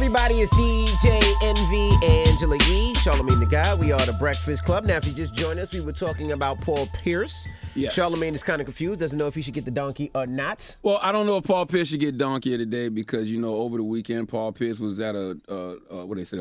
everybody? It's DJ Envy, Angela Yee, Charlamagne the Guy. We are the Breakfast Club. Now, if you just joined us, we were talking about Paul Pierce. Yes. Charlamagne is kind of confused, doesn't know if he should get the donkey or not. Well, I don't know if Paul Pierce should get donkey of the day because, over the weekend, Paul Pierce was at a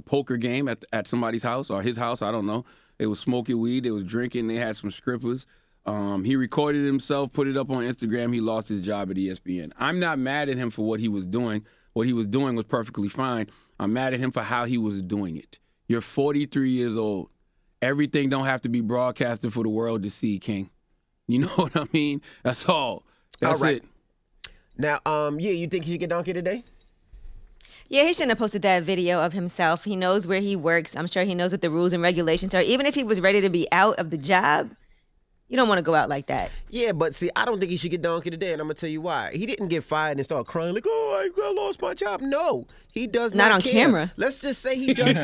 poker game at somebody's house or his house. I don't know. They was smoking weed. They was drinking. They had some strippers. He recorded himself, put it up on Instagram. He lost his job at ESPN. I'm not mad at him for what he was doing. What he was doing was perfectly fine. I'm mad at him for how he was doing it. You're 43 years old. Everything don't have to be broadcasted for the world to see, King. You know what I mean? That's all. That's all right. it. Now, you think he should get donkey today? Yeah, he shouldn't have posted that video of himself. He knows where he works. I'm sure he knows what the rules and regulations are. Even if he was ready to be out of the job, you don't want to go out like that. Yeah, but see, I don't think he should get donkey today, and I'm going to tell you why. He didn't get fired and start crying like, oh, I lost my job. No, he does not on care. camera. Let's just say he doesn't.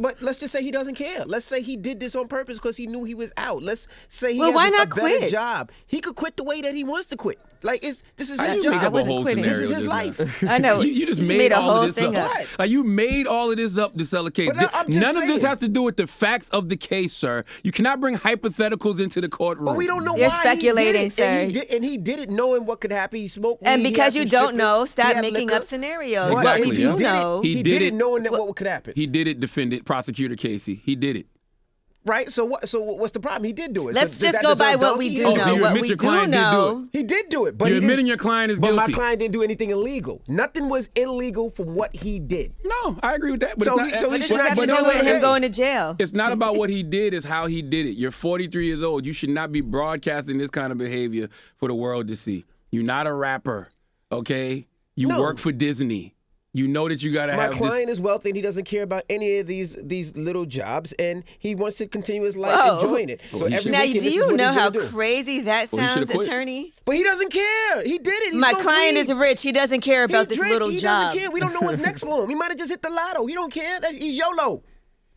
but let's just say he doesn't care. Let's say he did this on purpose because he knew he was out. Let's say he has why a not better quit? job. He could quit the way that he wants to quit. Like, this is his You job. make up a whole quitting. This scenario is his just life. now. I know. You just made a all whole of this thing up. up. Like, you made all of this up to sell a case. But I'm just None of this saying. has to do with the facts of the case, sir. You cannot bring hypotheticals into the courtroom. But we don't know You're why speculating, he did it. sir. And he did it knowing what could happen. He smoked weed. And he because had you some don't know, strippers, stop he had making liquor. up scenarios. Exactly, But if yeah. you know. He did it knowing that what could happen. He did it, defendant, prosecutor Casey. He did it. Right? So what's the problem? He did do it. Let's So does just that go by deserve what we donkey? do Oh, so know. you What admit we your do client did do know. He did do it, but You're he admitting didn't, your client is but guilty. my client didn't do anything illegal. Nothing was illegal from what he did. No, I agree with that. But So it's he- not, so What he does should this not have to get do with donkey. him going to jail? It's not about what he did, it's how he did it. You're 43 years old. You should not be broadcasting this kind of behavior for the world to see. You're not a rapper, okay? You No. work for Disney. You know that you got to My have client this. is wealthy and he doesn't care about any of these little jobs, and he wants to continue his life Whoa. enjoying it. So he every should- Now, weekend, do this is you what know he's how gonna do. crazy that Well, he sounds, should've quit. attorney? But he doesn't care. He did it. He My smoked client weed. is rich. He doesn't care about this drank. little he job. doesn't care. We don't know what's next for him. He might have just hit the lotto. He don't care. He's YOLO.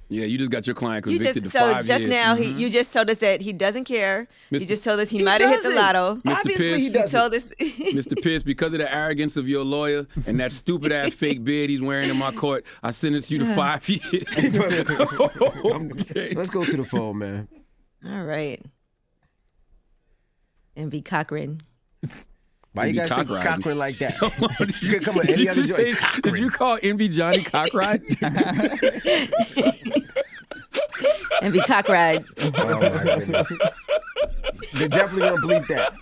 Yeah, you just got your client You convicted just to 5 just years. now you just told us that he doesn't care. You Mr. just told us he He might have hit the doesn't. lotto. Mr. Obviously, Pierce, he You doesn't. told us. Mr. Pierce, because of the arrogance of your lawyer and that stupid ass fake beard he's wearing in my court, I sentence you to 5 years. Okay. Let's go to the phone, man. All right. Envy Cochran. Why you Envy guys say Cockroach. Cochran like that? Did You could come on any other you joint. say- Cochran. Did you call Envy Johnny Cockroach? Envy Cockride. Oh my goodness. They're definitely gonna bleep that.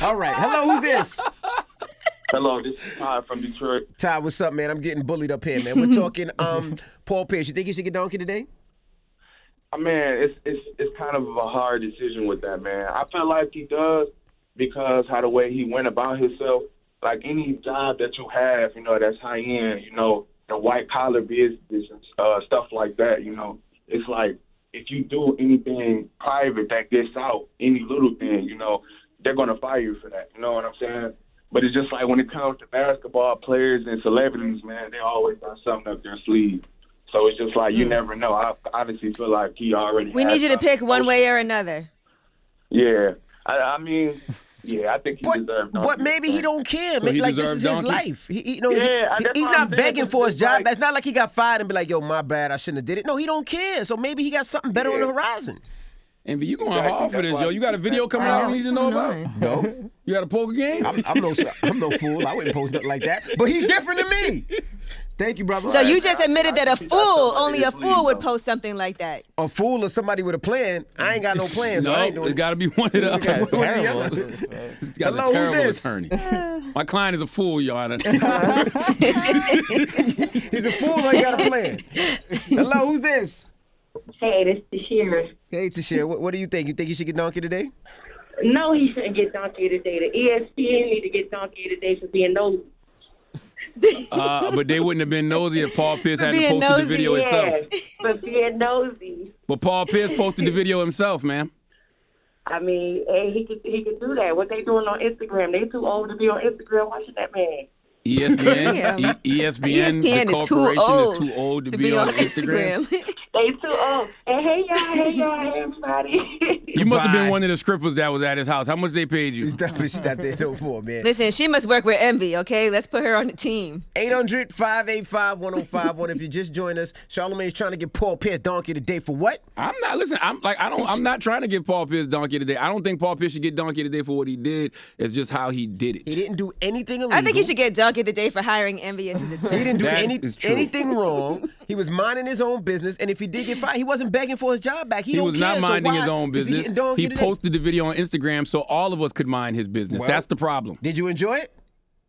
All right. Hello, who's this? Hello, this is Todd from Detroit. Ty, what's up, man? I'm getting bullied up here, man. We're talking Paul Pierce. You think he should get donkey today? Man, it's kind of a hard decision with that, man. I feel like he does because how the way he went about himself, like any job that you have, that's high end, the white collar business and stuff like that, it's like if you do anything private that gets out, any little thing, they're gonna fire you for that. You know what I'm saying? But it's just like when it comes to basketball players and celebrities, man, they always got something up their sleeve. So it's just like you never know. I honestly feel like he already. We has need you to something. pick one way or another. Yeah, I mean, I think he deserves. But maybe he don't care. So Maybe, he like this deserves is his donkey? life. He's that's not what I'm saying. begging for his It's job. like- It's not like he got fired and be like, "Yo, my bad. I shouldn't have did it." No, he don't care. So maybe he got something better on the horizon. Envy, you going Exactly, hard for that's this, why yo. You got a video coming I out know, we need to what's know going about? on? No, You got a poker game? I'm no fool. I wouldn't post nothing like that. But he's different than me. Thank you, brother. So you just admitted that only a fool would though. post something like that. A fool or somebody with a plan. I ain't got no plans. So I ain't No, doing it got to be one of the One or the other. other. This guy's Hello, a who's terrible this? attorney. My client is a fool, Your Honor. He's a fool. I ain't got a plan. Hello, who's this? Hey, this is the sheriff. Hey, Tashir, what do you think? You think he should get donkey today? No, he shouldn't get donkey today. The ESPN need to get donkey today for being nosy. But they wouldn't have been nosy if Paul Pierce hadn't being posted the nosy, video himself. Yes, for being nosy. But Paul Pierce posted the video himself, man. I mean, hey, he could do that. What they doing on Instagram? They too old to be on Instagram watching that man. ESPN, Damn. ESPN, ESPN the is too corporation old is too old to be on Instagram. They too old. And hey y'all, hey everybody. You must have been Goodbye. one of the strippers that was at his house. How much they paid you? She's not there no more, man. Listen, she must work with Envy, okay? Let's put her on the team. 800-585-1051. If you just joined us, Charlamagne's trying to get Paul Pierce donkey today for what? I'm not I'm not trying to give Paul Pierce donkey today. I don't think Paul Pierce should get donkey today for what he did. It's just how he did it. He didn't do anything illegal. I think he should get donkey today for hiring Envy as his attorney. He didn't do That is true. anything wrong. He was minding his own business, and if he did get fired, he wasn't begging for his job back. He don't was care, not so minding why his own is he business. getting donkey He today? posted the video on Instagram so all of us could mind his business. Well- That's the problem. Did you enjoy it?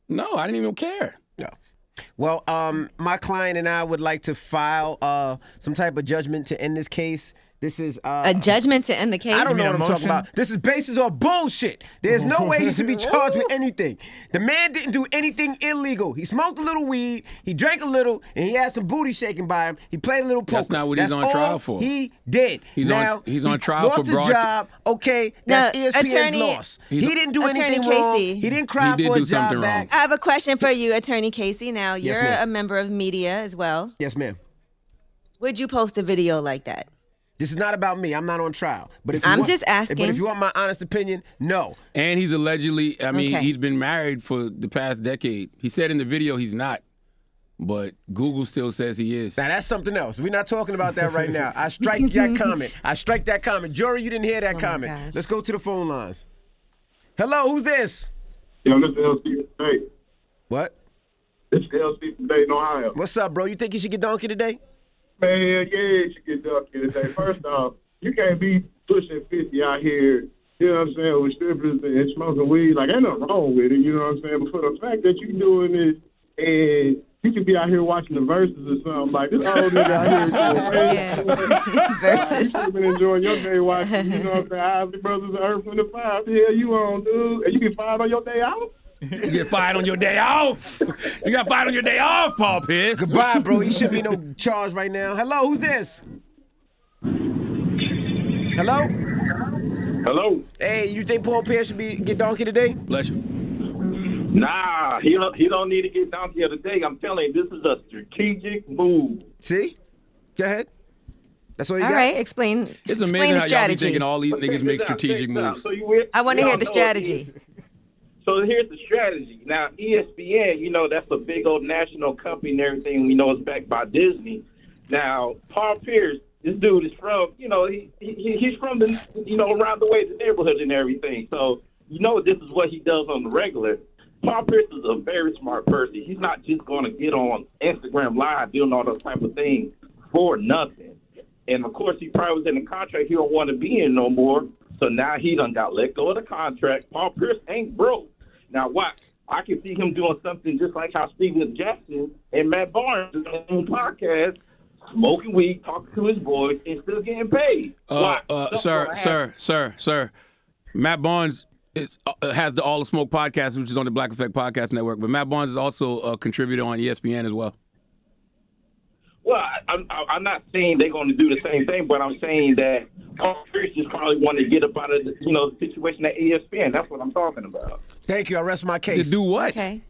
No, I didn't even care. No. Well, my client and I would like to file some type of judgment to end this case. This is A judgment to end the case? I don't know mean what a I'm talking motion? about. This is basis off bullshit. There's no way he should be charged with anything. The man didn't do anything illegal. He smoked a little weed, he drank a little, and he had some booty shaking by him. He played a little poker. That's not what he's on all trial for. He did. He's on he trial lost for his broadcast- job. Okay, that's Now, ESPN's attorney- loss. He didn't do Attorney anything wrong. Casey. He didn't cry He did for do his job something back. I have a question for you, Attorney Casey. Now, you're ma'am. a member of media as well. Yes, ma'am. Would you post a video like that? This is not about me. I'm not on trial. But if you I'm want, just asking. But if you want my honest opinion, no. And he's allegedly, Okay. he's been married for the past decade. He said in the video he's not, but Google still says he is. Now that's something else. We're not talking about that right now. I strike that comment. I strike that comment. Jury, you didn't hear that my comment. gosh. Let's go to the phone lines. Hello, who's this? Yo, this is LC from Dayton. What? This is LC from Dayton, Ohio. What's up, bro? You think you should get donkey today? Man, yeah, you should get donkey today. First off, you can't be pushing 50 out here, you know what I'm saying, with strippers and smoking weed. Like, ain't nothing wrong with it, you know what I'm saying? But for the fact that you doing this and you could be out here watching the verses or something, like this old nigga out here Yeah. Versus. you've been enjoying your day watching, you know what I'm saying, Isley Brothers and Earth 25. The hell you on, dude? And you get fired on your day out? You get fired on your day off. You got fired on your day off, Paul Pierce. Goodbye, bro. You shouldn't be no charge right now. Hello, who's this? Hello? Hello? Hey, you think Paul Pierce should get donkey today? Bless you. Nah, he don't need to get donkey today. I'm telling you, this is a strategic move. See? Go ahead. That's all you All got? right, explain It's the amazing how y'all be strategy. thinking all these niggas make strategic moves. I want to hear the strategy. So here's the strategy. Now, ESPN, you know, that's a big old national company and everything. We know it's backed by Disney. Now, Paul Pierce, this dude is from, you know, he's from the, you know, around the way, the neighborhood and everything. So, you know, this is what he does on the regular. Paul Pierce is a very smart person. He's not just going to get on Instagram Live doing all those type of things for nothing. And, of course, he probably was in a contract he don't want to be in no more. So now he done got let go of the contract. Paul Pierce ain't broke. Now, watch. I can see him doing something just like how Steven Jackson and Matt Barnes do on their own podcast, smoking weed, talking to his boys, and still getting paid. Watch. Something's gonna happen. Sir. Matt Barnes has the All the Smoke podcast, which is on the Black Effect Podcast Network. But Matt Barnes is also a contributor on ESPN as well. Well, I'm not saying they're going to do the same thing, but I'm saying that Paul Pierce just probably wanted to get up out of the, you know, the situation at ESPN. That's what I'm talking about. Thank you. I rest my To case. do what? Okay.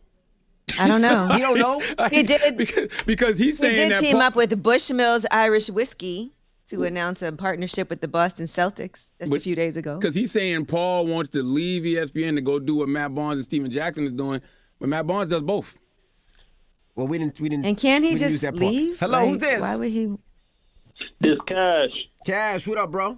I don't know. You don't know? He did. because he's He saying did that team Paul- up with Bushmills Irish Whiskey to announce a partnership with the Boston Celtics just a few days ago. Because he's saying Paul wants to leave ESPN to go do what Matt Barnes and Steven Jackson is doing, but Matt Barnes does both. Well, we didn't. And can he we didn't use just that part. leave? Hello, who's this? Why would he? This Cash. Cash, what up, bro?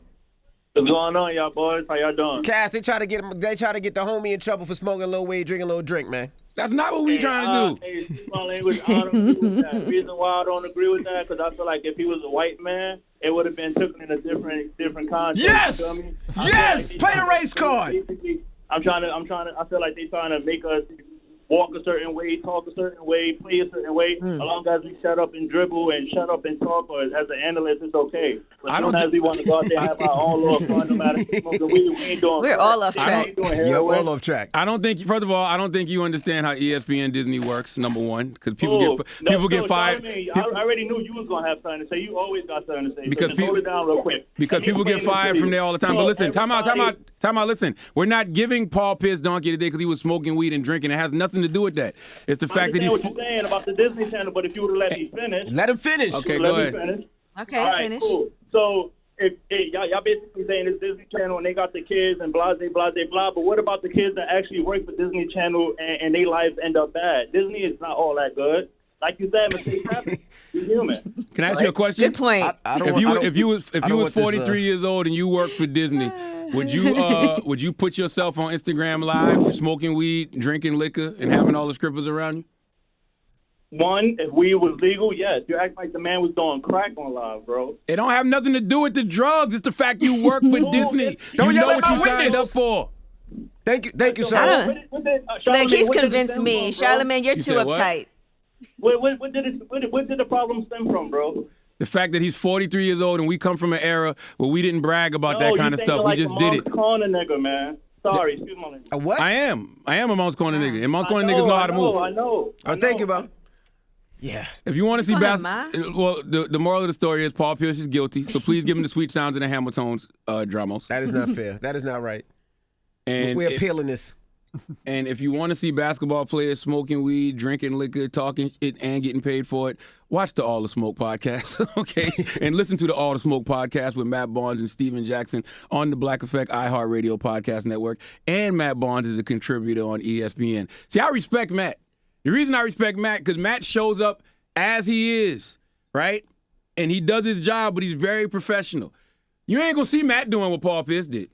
What's going on, y'all boys? How y'all doing? Cash, they try to get the homie in trouble for smoking a little weed, drinking a little drink, man. That's not what we trying to do. Hey, speak my language. I don't agree with that. Reason why I don't agree with that, because I feel like if he was a white man, it would have been taken in a different context. Yes! You feel me? Yes! Play the race card. Basically, I feel like they trying to make us walk a certain way, talk a certain way, play a certain way. As long as we shut up and dribble and shut up and talk, or as an analyst, it's okay. But I as don't soon as thi- we want to go out there and have our own little fun, no matter if we smoking weed, we ain't doing. We're all off track. We ain't doing You're heroin. all off track. I don't think. First of all, I don't think you understand how ESPN Disney works. Number one, because people get fired. I already knew you was gonna have something to say. You always got something to say. Because So just hold it down real quick. Because people get fired from there all the time. But listen, time out. Listen, we're not giving Paul Pierce donkey today because he was smoking weed and drinking. It has nothing to do with that. It's the I fact that understand he's. what you're saying about the Disney Channel, but if you would have let me finish, Let him finish. Okay, let go me ahead. finish. Okay, All right, finish. cool. So if y'all basically saying it's Disney Channel and they got the kids and blah, blah, blah, but what about the kids that actually work for Disney Channel and their lives end up bad? Disney is not all that good. Like you said, mistakes happen. You're human. Can I ask you a question? Good point. If you was 43 years old and you worked for Disney, would you put yourself on Instagram Live, smoking weed, drinking liquor, and having all the strippers around you? One, if weed was legal, yes. You act like the man was doing crack on live, bro. It don't have nothing to do with the drugs. It's the fact you work with Disney. You know what you signed up for. Thank you, sir. I don't. Like he's convinced me. Charlamagne, you're You too said what? uptight. What did the problem stem from, bro? The fact that he's 43 years old and we come from an era where we didn't brag about that kind of stuff. We just did it. Corner nigga, man. Sorry, excuse my language. A what? I am a Mounts Corner nigga. And Mounts Corner niggas know how to move. I know. Oh, thank you, bro. Yeah. If you want to see Go ahead, Ma. well, the moral of the story is Paul Pierce is guilty. So please give him the sweet sounds and the hammer tones, Dramos. That is not fair. That is not right. And We're appealing this. And if you want to see basketball players smoking weed, drinking liquor, talking shit, and getting paid for it, watch the All the Smoke podcast, okay? And listen to the All the Smoke podcast with Matt Barnes and Steven Jackson on the Black Effect iHeartRadio podcast network. And Matt Barnes is a contributor on ESPN. See, I respect Matt. The reason I respect Matt, because Matt shows up as he is, right? And he does his job, but he's very professional. You ain't going to see Matt doing what Paul Pierce did.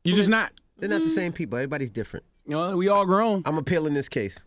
You're just not. They're not the same people. Everybody's different. You know, we all grown. I'm appealing this case.